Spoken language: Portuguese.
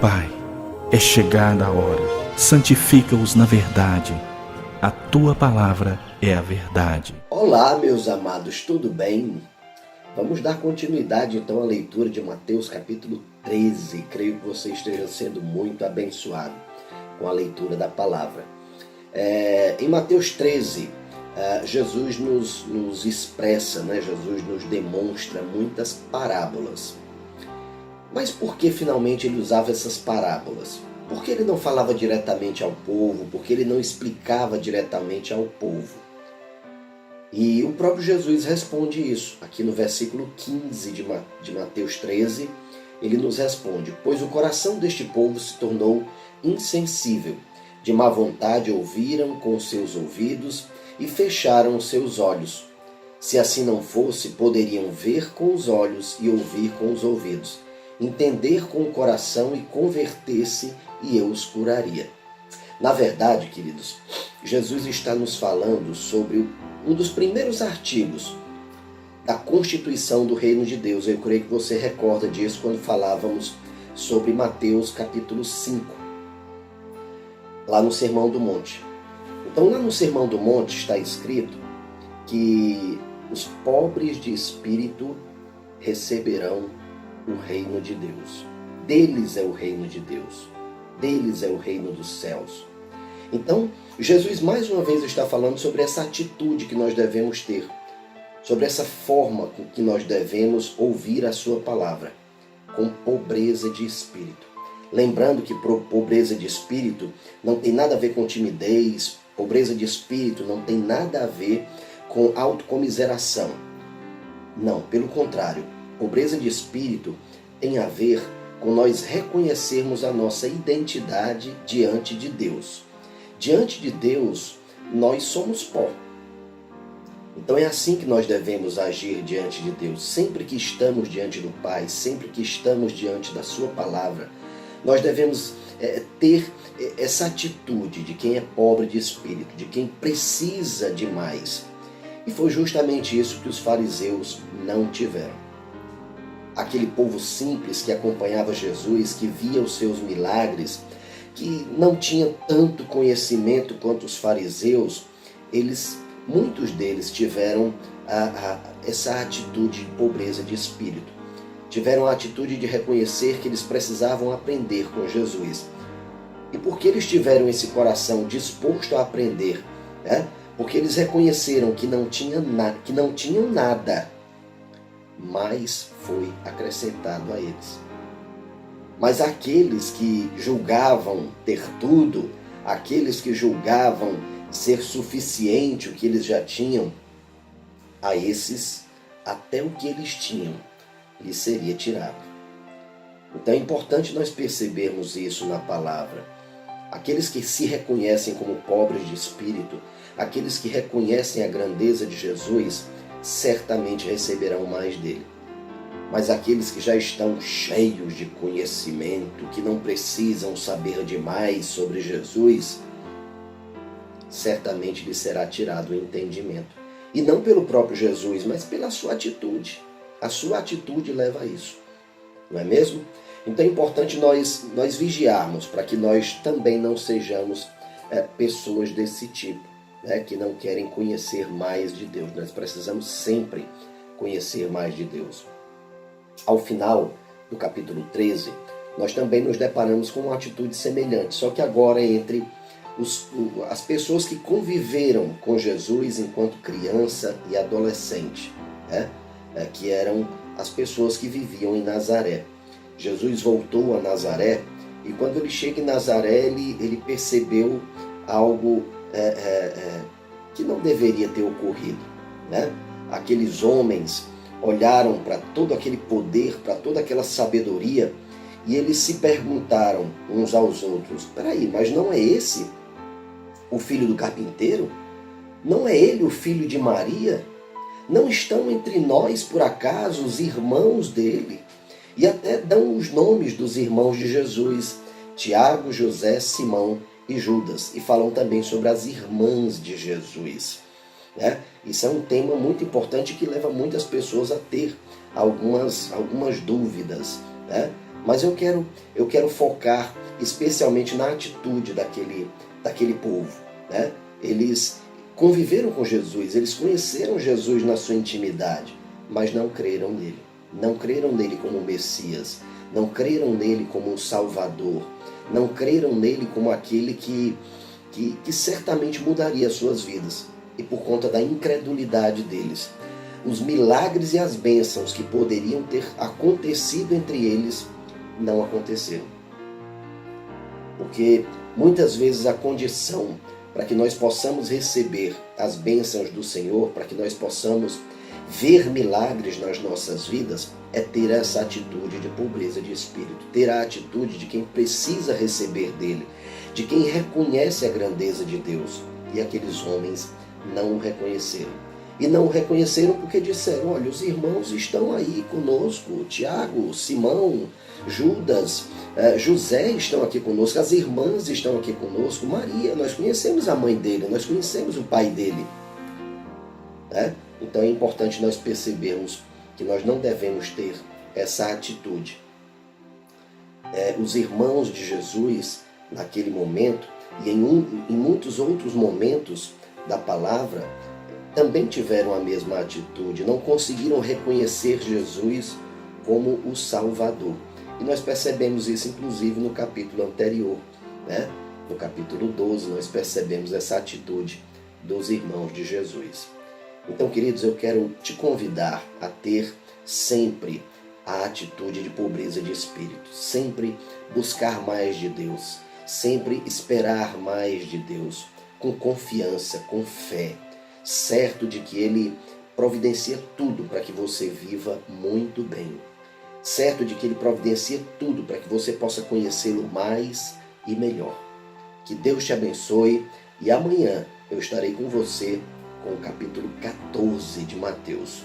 Pai, é chegada a hora, santifica-os na verdade, a Tua palavra é a verdade. Olá, meus amados, tudo bem? Vamos dar continuidade então à leitura de Mateus capítulo 13. Creio que você esteja sendo muito abençoado com a leitura da palavra. Em Mateus 13, Jesus nos expressa, Jesus nos demonstra muitas parábolas. Mas por que finalmente ele usava essas parábolas? Por que ele não falava diretamente ao povo? Por que ele não explicava diretamente ao povo? E o próprio Jesus responde isso. Aqui no versículo 15 de Mateus 13, ele nos responde: pois o coração deste povo se tornou insensível, de má vontade ouviram com os seus ouvidos e fecharam os seus olhos. Se assim não fosse, poderiam ver com os olhos e ouvir com os ouvidos, entender com o coração e converter-se, e eu os curaria. Na verdade, queridos, Jesus está nos falando sobre um dos primeiros artigos da Constituição do Reino de Deus. Eu creio que você recorda disso quando falávamos sobre Mateus capítulo 5, lá no Sermão do Monte. Então, lá no Sermão do Monte está escrito que os pobres de espírito receberão o reino de Deus. Deles é o reino de Deus. Deles é o reino dos céus. Então, Jesus mais uma vez está falando sobre essa atitude que nós devemos ter, sobre essa forma com que nós devemos ouvir a sua palavra, com pobreza de espírito. Lembrando que pobreza de espírito não tem nada a ver com timidez, pobreza de espírito não tem nada a ver com autocomiseração. Não, pelo contrário, pobreza de espírito tem a ver com nós reconhecermos a nossa identidade diante de Deus. Diante de Deus, nós somos pó. Então é assim que nós devemos agir diante de Deus. Sempre que estamos diante do Pai, sempre que estamos diante da sua palavra, nós devemos ter essa atitude de quem é pobre de espírito, de quem precisa de mais. E foi justamente isso que os fariseus não tiveram. Aquele povo simples que acompanhava Jesus, que via os seus milagres, que não tinha tanto conhecimento quanto os fariseus, muitos deles tiveram essa atitude de pobreza de espírito. Tiveram a atitude de reconhecer que eles precisavam aprender com Jesus. E porque eles tiveram esse coração disposto a aprender, porque eles reconheceram que não tinham nada, mais foi acrescentado a eles. Mas aqueles que julgavam ter tudo, aqueles que julgavam ser suficiente o que eles já tinham, a esses, até o que eles tinham, lhes seria tirado. Então é importante nós percebermos isso na palavra. Aqueles que se reconhecem como pobres de espírito, aqueles que reconhecem a grandeza de Jesus, certamente receberão mais dele. Mas aqueles que já estão cheios de conhecimento, que não precisam saber demais sobre Jesus, certamente lhe será tirado o entendimento. E não pelo próprio Jesus, mas pela sua atitude. A sua atitude leva a isso. Não é mesmo? Então é importante nós vigiarmos para que nós também não sejamos pessoas desse tipo, que não querem conhecer mais de Deus. Nós precisamos sempre conhecer mais de Deus. Ao final do capítulo 13, nós também nos deparamos com uma atitude semelhante, só que agora entre as pessoas que conviveram com Jesus enquanto criança e adolescente, que eram as pessoas que viviam em Nazaré. Jesus voltou a Nazaré e quando ele chega em Nazaré, ele percebeu algo que não deveria ter ocorrido. Aqueles homens olharam para todo aquele poder, para toda aquela sabedoria, e eles se perguntaram uns aos outros: peraí, mas não é esse o filho do carpinteiro? Não é ele o filho de Maria? Não estão entre nós, por acaso, os irmãos dele? E até dão os nomes dos irmãos de Jesus: Tiago, José, Simão e Judas. E falam também sobre as irmãs de Jesus. né? Isso é um tema muito importante que leva muitas pessoas a ter algumas dúvidas, né? Mas eu quero focar especialmente na atitude daquele povo, né? Eles conviveram com Jesus, eles conheceram Jesus na sua intimidade, mas não creram nele. Não creram nele como Messias, não creram nele como um Salvador, não creram nele como aquele que certamente mudaria as suas vidas. E por conta da incredulidade deles, os milagres e as bênçãos que poderiam ter acontecido entre eles não aconteceram. Porque muitas vezes a condição para que nós possamos receber as bênçãos do Senhor, para que nós possamos ver milagres nas nossas vidas, é ter essa atitude de pobreza de espírito, ter a atitude de quem precisa receber dele, de quem reconhece a grandeza de Deus. E aqueles homens não o reconheceram. E não o reconheceram porque disseram: olha, os irmãos estão aí conosco, Tiago, Simão, Judas, José estão aqui conosco, as irmãs estão aqui conosco, Maria, nós conhecemos a mãe dele, nós conhecemos o pai dele. Né? Então é importante nós percebermos que nós não devemos ter essa atitude. Os irmãos de Jesus, naquele momento, e em muitos outros momentos da palavra, também tiveram a mesma atitude, não conseguiram reconhecer Jesus como o Salvador. E nós percebemos isso inclusive no capítulo anterior, né? No capítulo 12, nós percebemos essa atitude dos irmãos de Jesus. Então, queridos, eu quero te convidar a ter sempre a atitude de pobreza de espírito, sempre buscar mais de Deus, sempre esperar mais de Deus, com confiança, com fé, certo de que Ele providencia tudo para que você viva muito bem, certo de que Ele providencia tudo para que você possa conhecê-lo mais e melhor. Que Deus te abençoe e amanhã eu estarei com você com o capítulo 14 de Mateus.